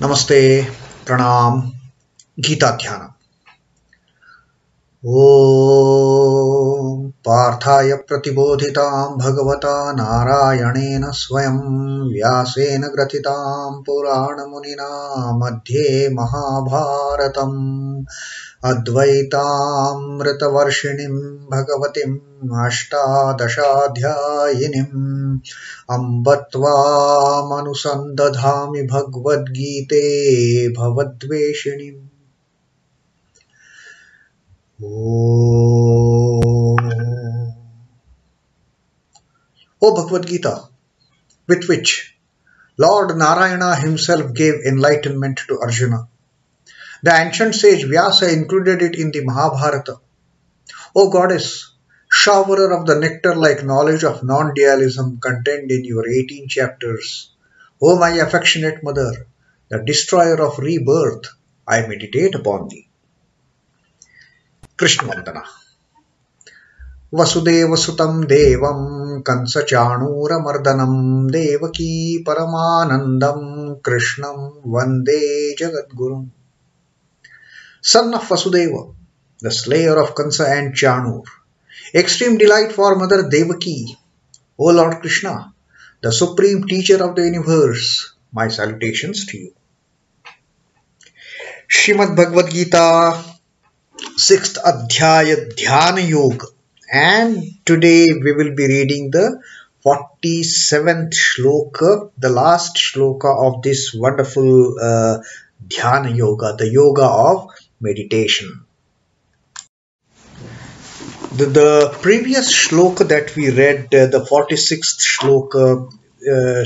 Namaste, Pranam, Gita Dhyana. Om Parthaya Pratibodhitam Bhagavata Narayanena Swayam Vyasena Gratitam Purana Munina Madhye Mahabharatam Advaitam Ritavarshinim Bhagavatim Ashtadashadhyayinim Ambatva Manusandadhami Bhagvad Gite Bhavadveshinim. O Bhagavad Gita, with which Lord Narayana himself gave enlightenment to Arjuna. The ancient sage Vyasa included it in the Mahabharata. O Goddess, showerer of the nectar-like knowledge of non-dualism contained in your 18 chapters, O my affectionate mother, the destroyer of rebirth, I meditate upon thee. Krishna Vandana. Vasudeva Sutam Devam Kansa Chanura Mardanam Devaki Paramanandam Krishnam Vande Jagadgurum. Son of Vasudeva, the slayer of Kansa and Chanur, extreme delight for Mother Devaki, O Lord Krishna, the supreme teacher of the universe, my salutations to you. Shrimadbhagavadgita, 6th Adhyaya Dhyanahogo, and today we will be reading the 47th Shloka, the last Shloka of this wonderful Dhyana Yoga, the yoga of meditation. The previous Shloka that we read, the 46th Shloka,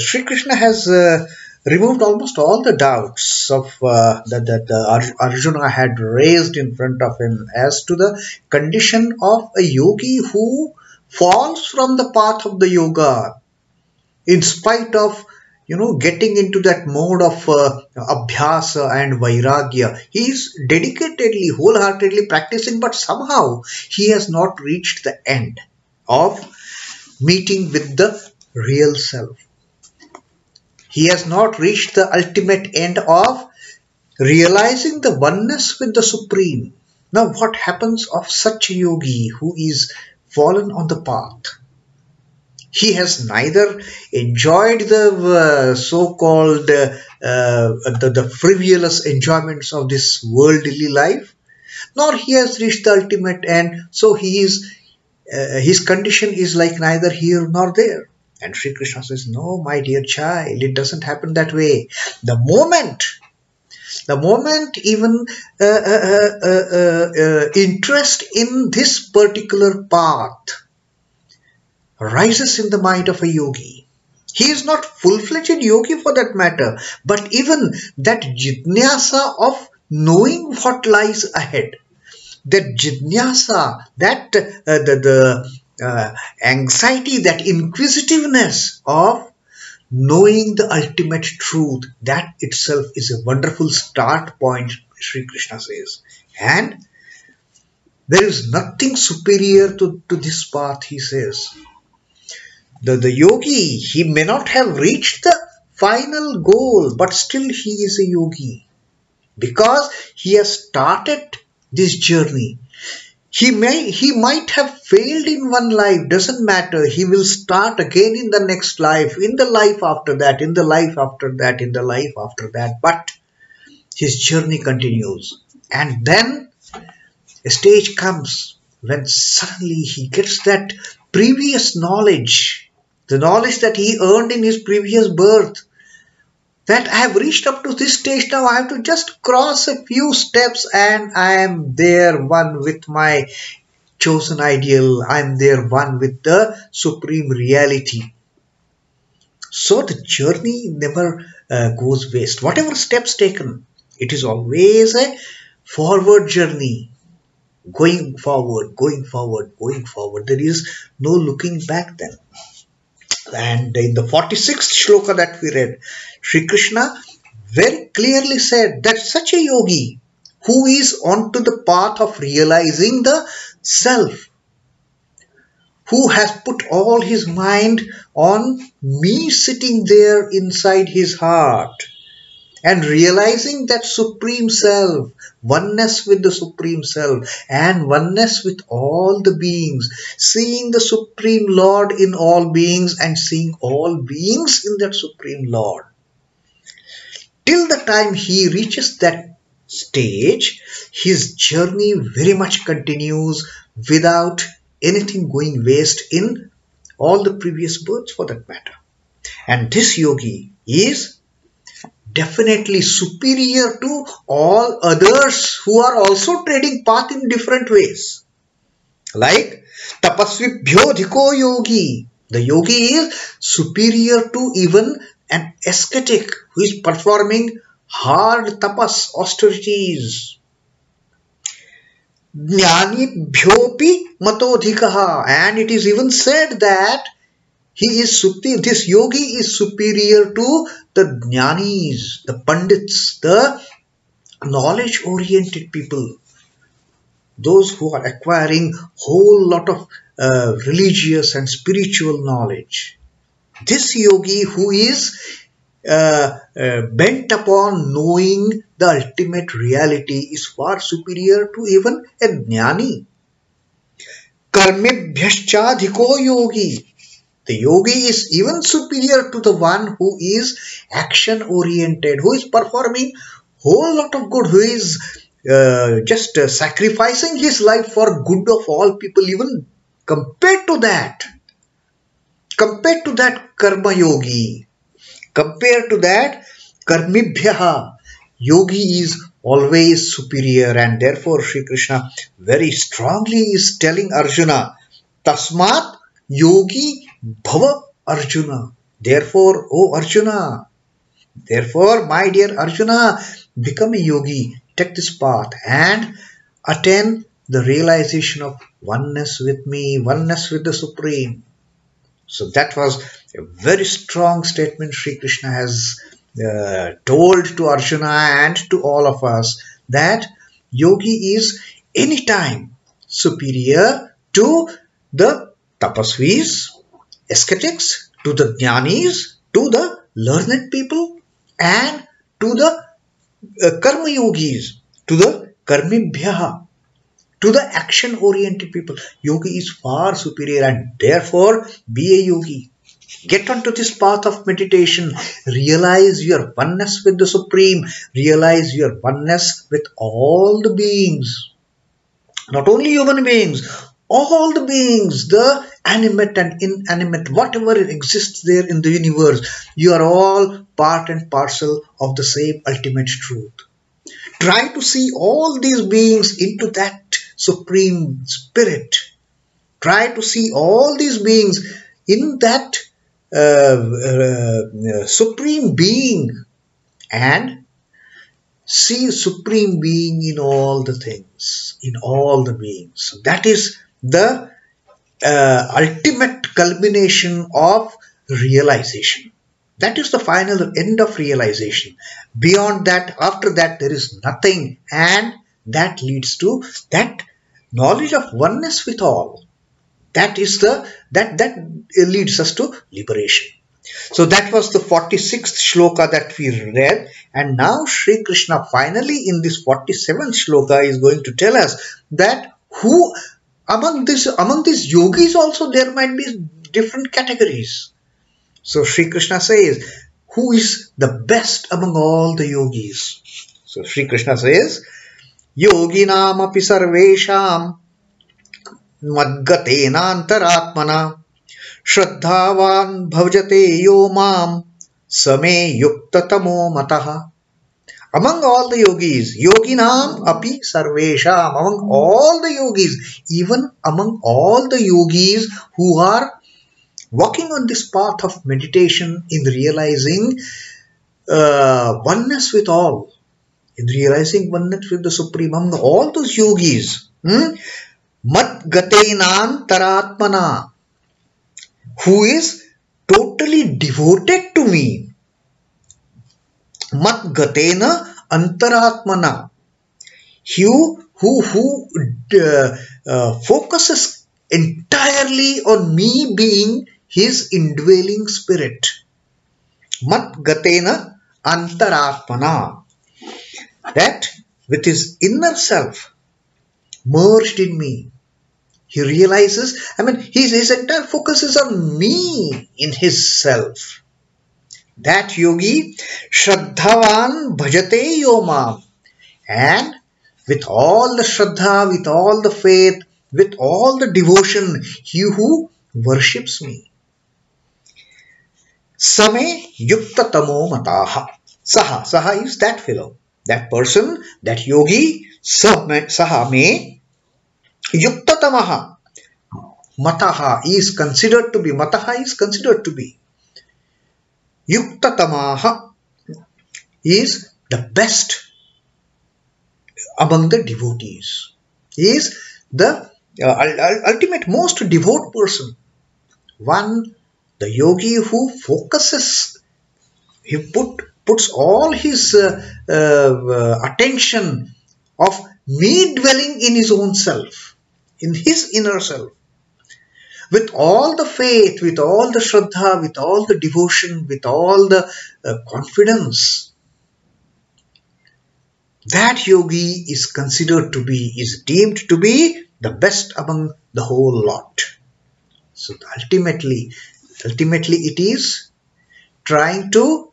Sri Krishna has removed almost all the doubts of that Arjuna had raised in front of him as to the condition of a yogi who falls from the path of the yoga in spite of getting into that mode of abhyasa and vairagya. He is dedicatedly, wholeheartedly practicing, but somehow he has not reached the end of meeting with the real self. He has not reached the ultimate end of realizing the oneness with the Supreme. Now, what happens of such a yogi who is fallen on the path? He has neither enjoyed the so-called the frivolous enjoyments of this worldly life, nor he has reached the ultimate end. So he is his condition is like neither here nor there. And Sri Krishna says, no, my dear child, it doesn't happen that way. The moment even interest in this particular path rises in the mind of a yogi. He is not full-fledged yogi for that matter, but even that jidnyasa of knowing what lies ahead, that jidnyasa, that the anxiety, that inquisitiveness of knowing the ultimate truth, that itself is a wonderful start point, Sri Krishna says. And there is nothing superior to this path, he says. The yogi, he may not have reached the final goal, but still he is a yogi because he has started this journey. He might have failed in one life, doesn't matter. He will start again in the next life, in the life after that, in the life after that, in the life after that. But his journey continues. And then a stage comes when suddenly he gets that previous knowledge, the knowledge that he earned in his previous birth, that I have reached up to this stage now. I have to just cross a few steps and I am there one with my chosen ideal. I am there one with the supreme reality. So the journey never goes waste. Whatever steps taken, it is always a forward journey. Going forward, going forward, going forward. There is no looking back then. And in the 46th Shloka that we read, Sri Krishna very clearly said that such a yogi who is onto the path of realizing the self, who has put all his mind on me sitting there inside his heart, and realizing that Supreme Self, oneness with the Supreme Self and oneness with all the beings, seeing the Supreme Lord in all beings and seeing all beings in that Supreme Lord. Till the time he reaches that stage, his journey very much continues without anything going waste in all the previous births for that matter. And this yogi is definitely superior to all others who are also treading path in different ways. Like tapasvibhyo dhiko yogi. The yogi is superior to even an ascetic who is performing hard tapas, austerities. Jnanibhyopi matodhikaha. And it is even said that this yogi is superior to the jnanis, the pandits, the knowledge-oriented people, those who are acquiring whole lot of religious and spiritual knowledge. This yogi who is bent upon knowing the ultimate reality is far superior to even a jnani. Karmibhyascha-dhiko yogi. The yogi is even superior to the one who is action-oriented, who is performing whole lot of good, who is just sacrificing his life for good of all people. Even compared to that karma yogi, compared to that karmibhyaha, yogi is always superior. And therefore Sri Krishna very strongly is telling Arjuna, tasmat yogi bhava Arjuna. Therefore, O Arjuna, therefore my dear Arjuna, become a yogi, take this path and attain the realization of oneness with me, oneness with the Supreme. So that was a very strong statement Sri Krishna has told to Arjuna and to all of us, that yogi is anytime superior to the tapasvis, ascetics, to the jnanis, to the learned people, and to the karma yogis, to the karmibhyaha, to the action-oriented people. Yogi is far superior, and therefore be a yogi. Get onto this path of meditation. Realize your oneness with the Supreme. Realize your oneness with all the beings. Not only human beings, all the beings, the animate and inanimate, whatever exists there in the universe, you are all part and parcel of the same ultimate truth. Try to see all these beings into that Supreme Spirit. Try to see all these beings in that Supreme Being, and see Supreme Being in all the things, in all the beings. So that is the ultimate culmination of realization. That is the final end of realization. Beyond that, after that, there is nothing, and that leads to that knowledge of oneness with all. That is that leads us to liberation. So that was the 46th shloka that we read, and now Sri Krishna finally in this 47th shloka is going to tell us that who among these yogis also there might be different categories. So Sri Krishna says, who is the best among all the yogis? So Sri Krishna says, yoginām api sarveṣhāṁ mad-gatenāntar-ātmanā śhraddhāvān bhajate yo mām same yuktatamo mataḥ. Among all the yogis, yoginām api sarveṣhāṁ, among all the yogis, even among all the yogis who are walking on this path of meditation in realizing oneness with all, in realizing oneness with the Supreme, among all those yogis, mad-gatenāntar-ātmanā, who is totally devoted to me, mad-gatenāntar-ātmanā, who focuses entirely on me being his indwelling spirit. Mad-gatenāntar-ātmanā, mad-gatenāntar-ātmanā, that with his inner self merged in me, he realizes, his entire focus is on me in his self. That yogi, śhraddhāvān bhajate yoginām, and with all the shraddha, with all the faith, with all the devotion, he who worships me. Same yuktatamo mataḥ. Saha is that fellow, that person, that yogi. Saha me yuktatamaha. Mataḥ is considered to be. Mataḥ is considered to be. Yuktatamaha is the best among the devotees. He is the ultimate, most devout person. One, the yogi who focuses, he puts all his attention of me dwelling in his own self, in his inner self, with all the faith, with all the shraddha, with all the devotion, with all the confidence. That yogi is considered to be, is deemed to be the best among the whole lot. So ultimately it is trying to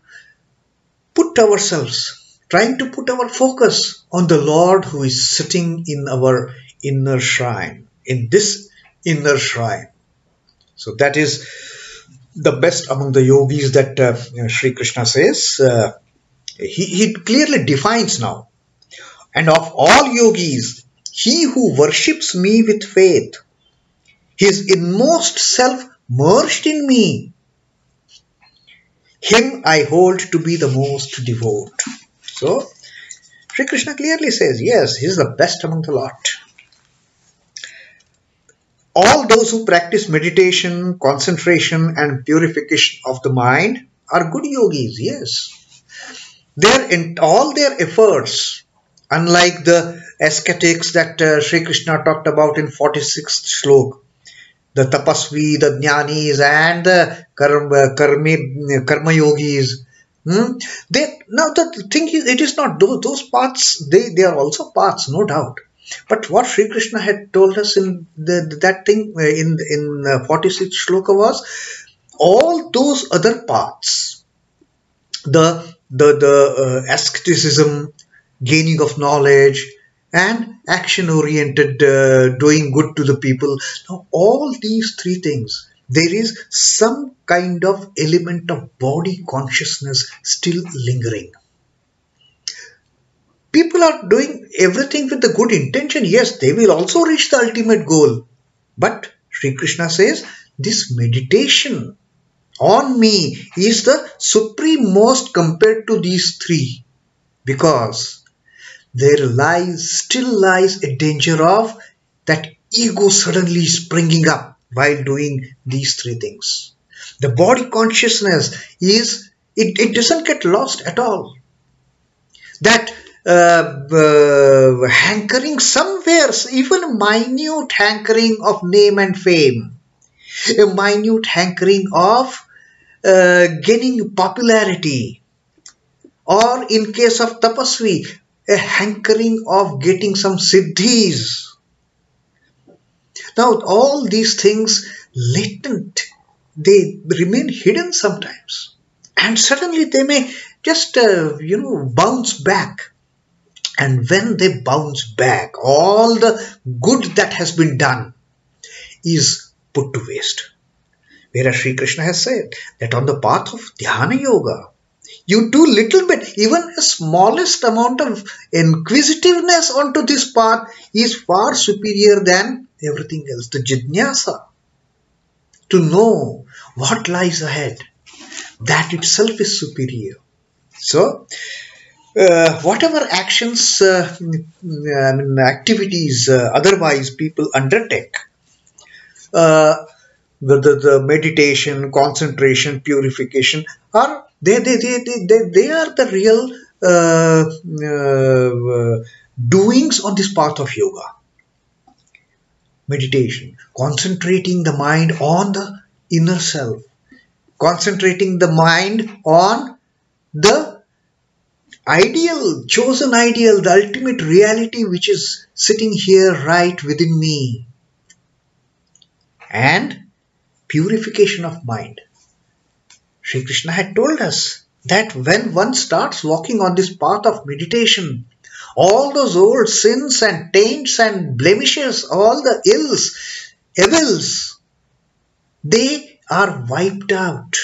put ourselves, trying to put our focus on the Lord who is sitting in our inner shrine, in this inner shrine. So that is the best among the yogis that Sri Krishna says. He clearly defines now. And of all yogis, he who worships me with faith, his inmost self merged in me, him I hold to be the most devout. So, Sri Krishna clearly says, yes, he is the best among the lot. All those who practice meditation, concentration and purification of the mind are good yogis, yes. All their efforts, unlike the ascetics that Sri Krishna talked about in 46th Shloka, the tapasvi, the jnanis and the karma yogis. Now the thing is, it is not those paths, they are also paths, no doubt. But what Sri Krishna had told us in that thing in 46th Shloka was, all those other paths, the asceticism, gaining of knowledge, and action-oriented, doing good to the people. Now, all these three things, there is some kind of element of body consciousness still lingering. People are doing everything with the good intention. Yes, they will also reach the ultimate goal. But Sri Krishna says, this meditation on me is the supreme most compared to these three. Because there still lies a danger of that ego suddenly springing up while doing these three things. The body consciousness it doesn't get lost at all. That hankering somewhere, even a minute hankering of name and fame, a minute hankering of gaining popularity, or in case of tapasvi, a hankering of getting some siddhis. Now all these things latent, they remain hidden sometimes, and suddenly they may just bounce back. And when they bounce back, all the good that has been done is put to waste. Whereas Sri Krishna has said that on the path of Dhyana Yoga, you do little bit, even a smallest amount of inquisitiveness onto this path is far superior than everything else. The jidnyasa, to know what lies ahead, that itself is superior. So, whatever actions, activities, otherwise people undertake, the meditation, concentration, purification, are they are the real doings on this path of yoga. Meditation, concentrating the mind on the inner self, concentrating the mind on the ideal, chosen ideal, the ultimate reality which is sitting here right within me. And purification of mind. Sri Krishna had told us that when one starts walking on this path of meditation, all those old sins and taints and blemishes, all the evils, they are wiped out.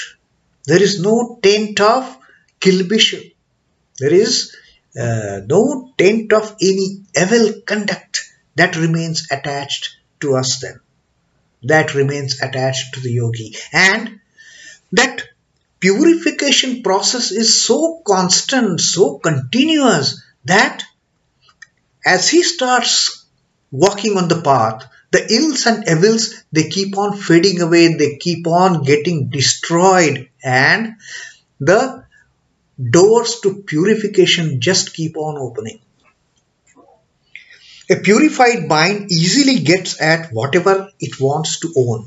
There is no taint of kilbish. There is no taint of any evil conduct that remains attached to us then. That remains attached to the yogi. And that purification process is so constant, so continuous, that as he starts walking on the path, the ills and evils, they keep on fading away, they keep on getting destroyed, and the doors to purification just keep on opening. A purified mind easily gets at whatever it wants to own.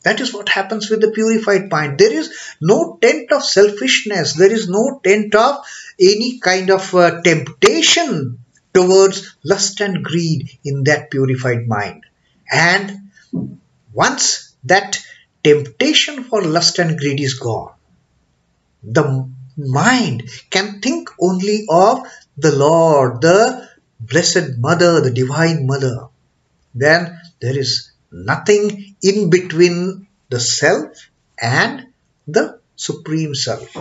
That is what happens with the purified mind. There is no taint of selfishness. There is no taint of any kind of temptation towards lust and greed in that purified mind. And once that temptation for lust and greed is gone, the mind can think only of the Lord, the Blessed Mother, the Divine Mother. Then there is nothing in between the self and the Supreme Self.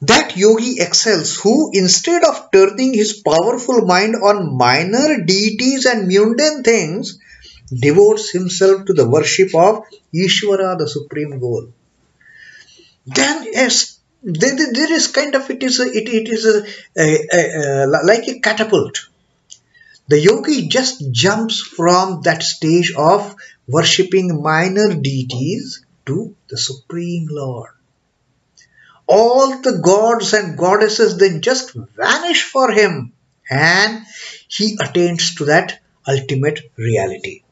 That yogi excels who, instead of turning his powerful mind on minor deities and mundane things, devotes himself to the worship of Ishvara, the Supreme Goal. Then yes, there is kind of, it is like a catapult. The yogi just jumps from that stage of worshipping minor deities to the Supreme Lord. All the gods and goddesses then just vanish for him, and he attains to that ultimate reality.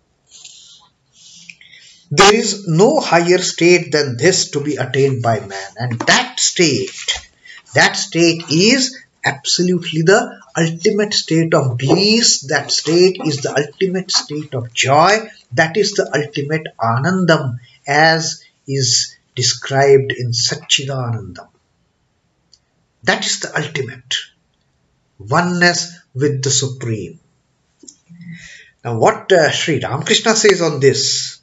There is no higher state than this to be attained by man, and that state is absolutely the ultimate state of bliss. That state is the ultimate state of joy. That is the ultimate anandam, as is described in Satchidanandam. That is the ultimate oneness with the Supreme. Now what Sri Ramakrishna says on this: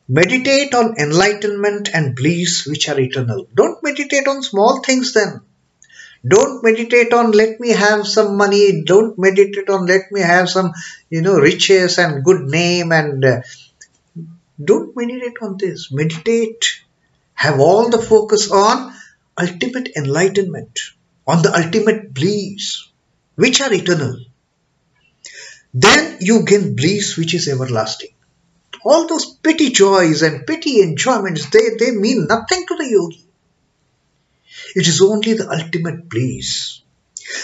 meditate on enlightenment and bliss which are eternal. Don't meditate on small things then. Don't meditate on let me have some money. Don't meditate on let me have some riches and good name, and don't meditate on this. Meditate, have all the focus on ultimate enlightenment, on the ultimate bliss which are eternal. Then you gain bliss which is everlasting. All those petty joys and petty enjoyments, they mean nothing to the yogi. It is only the ultimate bliss.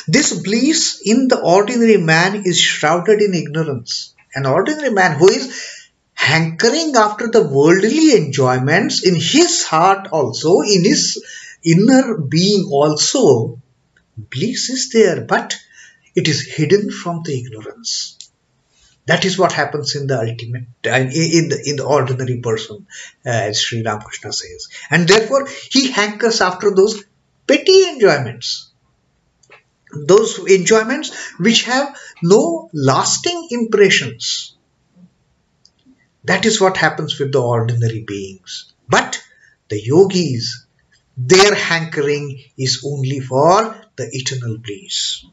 This bliss in the ordinary man is shrouded in ignorance. An ordinary man who is hankering after the worldly enjoyments in his heart also, in his inner being also, bliss is there, but it is hidden from the ignorance. That is what happens in the ultimate, in the ordinary person, as Sri Ramakrishna says. And therefore, he hankers after those petty enjoyments. Those enjoyments which have no lasting impressions. That is what happens with the ordinary beings. But the yogis, their hankering is only for the eternal bliss.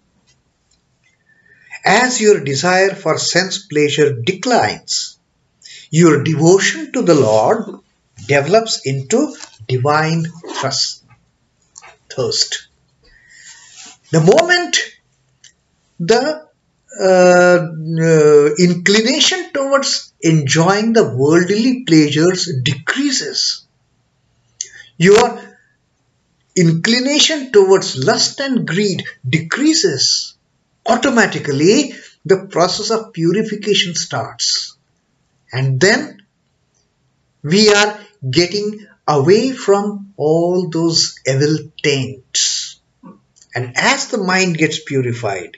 As your desire for sense pleasure declines, your devotion to the Lord develops into divine thirst. The moment the inclination towards enjoying the worldly pleasures decreases, your inclination towards lust and greed decreases, automatically the process of purification starts. And then we are getting away from all those evil taints. And as the mind gets purified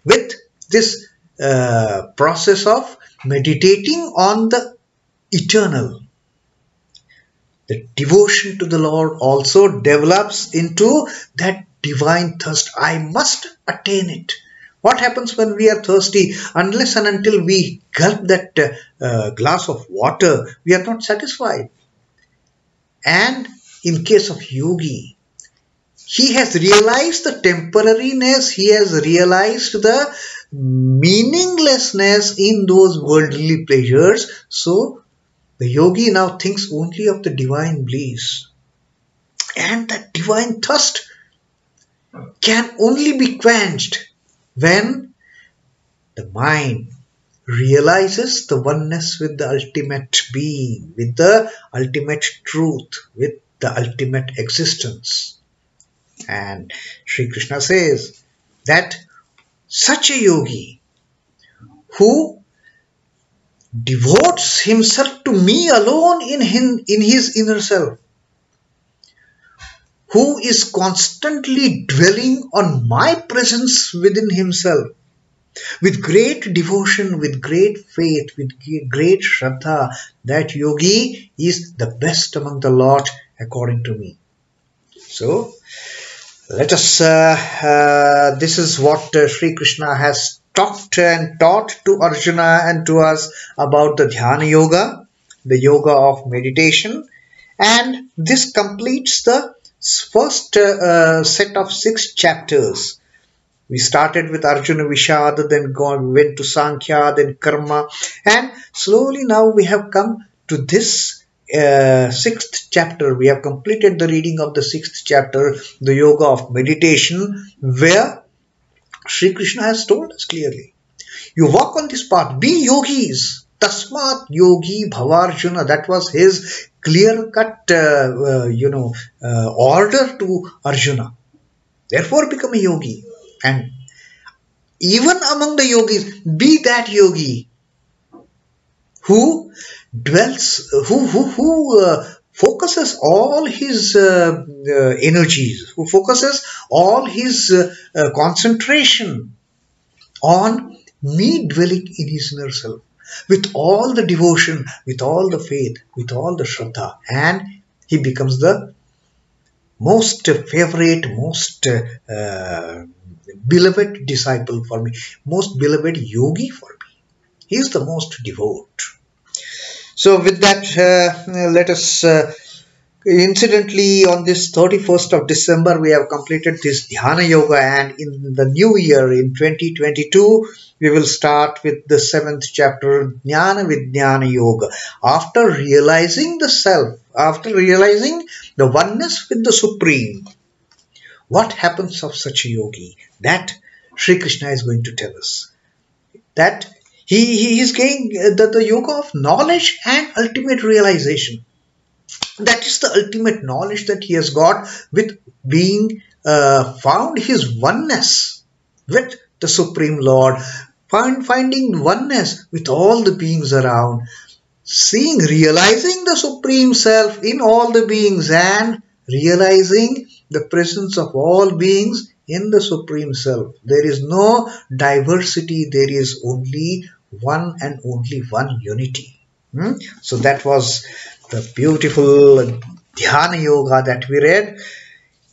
with this process of meditating on the eternal, the devotion to the Lord also develops into that divine thirst. I must attain it. What happens when we are thirsty? Unless and until we gulp that glass of water, we are not satisfied. And in case of yogi, he has realized the temporariness, he has realized the meaninglessness in those worldly pleasures. So the yogi now thinks only of the divine bliss. And that divine thirst can only be quenched when the mind realizes the oneness with the ultimate being, with the ultimate truth, with the ultimate existence. And Sri Krishna says that such a yogi who devotes himself to me alone in his inner self, who is constantly dwelling on my presence within himself, with great devotion, with great faith, with great Shraddha, that yogi is the best among the lot according to me. So, let us, this is what Sri Krishna has talked and taught to Arjuna and to us about the Dhyana Yoga, the yoga of meditation. And this completes the first set of 6 chapters. We started with Arjuna Vishada, then went to Sankhya, then Karma, and slowly now we have come to this 6th chapter. We have completed the reading of the 6th chapter, the yoga of meditation, where Sri Krishna has told us clearly, you walk on this path, be yogis, tasmat yogi bhavarjuna. That was his clear-cut, order to Arjuna. Therefore, become a yogi. And even among the yogis, be that yogi who dwells, who focuses all his energies, who focuses all his concentration on me dwelling in his inner self, with all the devotion, with all the faith, with all the Shraddha, and he becomes the most favorite, most beloved disciple for me, most beloved yogi for me. He is the most devout. So with that, let us, incidentally, on this 31st of December, we have completed this Dhyana Yoga, and in the new year, in 2022, we will start with the 7th chapter, Jnana Vijnana Yoga. After realizing the self, after realizing the oneness with the Supreme, what happens of such a yogi? That Sri Krishna is going to tell us. That he is getting the yoga of knowledge and ultimate realization. That is the ultimate knowledge that he has got with being found his oneness with the Supreme Lord, finding oneness with all the beings around, seeing, realizing the Supreme Self in all the beings, and realizing the presence of all beings in the Supreme Self. There is no diversity, there is only one and only one unity. So that was the beautiful Dhyana Yoga that we read.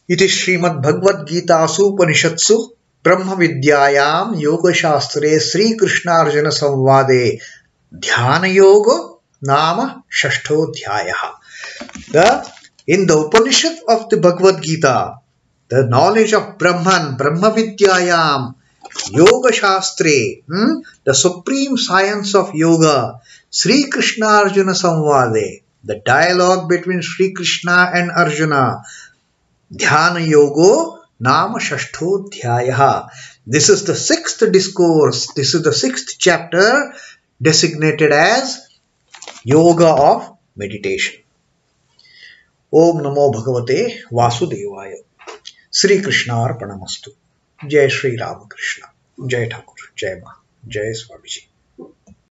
It is Shrimadbhagavadgitasupanishatsu Brahmavidyayaam Yoga Shastre Sri Krishnnarjunasamvade Dhyanahogo Naam Shashthodhyayaha. In the Upanishad of the Bhagavad Gita, the knowledge of Brahman, Brahmavidyayaam, Yoga Shastre, the supreme science of yoga, Sri Krishnnarjunasamvade, the dialogue between Sri Krishna and Arjuna, Dhyanahogo Naam Shashthodhyayaha. This is the 6th discourse, this is the 6th chapter designated as Yoga of Meditation. Om Namo Bhagavate Vasudevaya. Sri Krishnarpanamastu. Jai Sri Ramakrishna. Jai Thakur. Jai Ma. Jai Swamiji.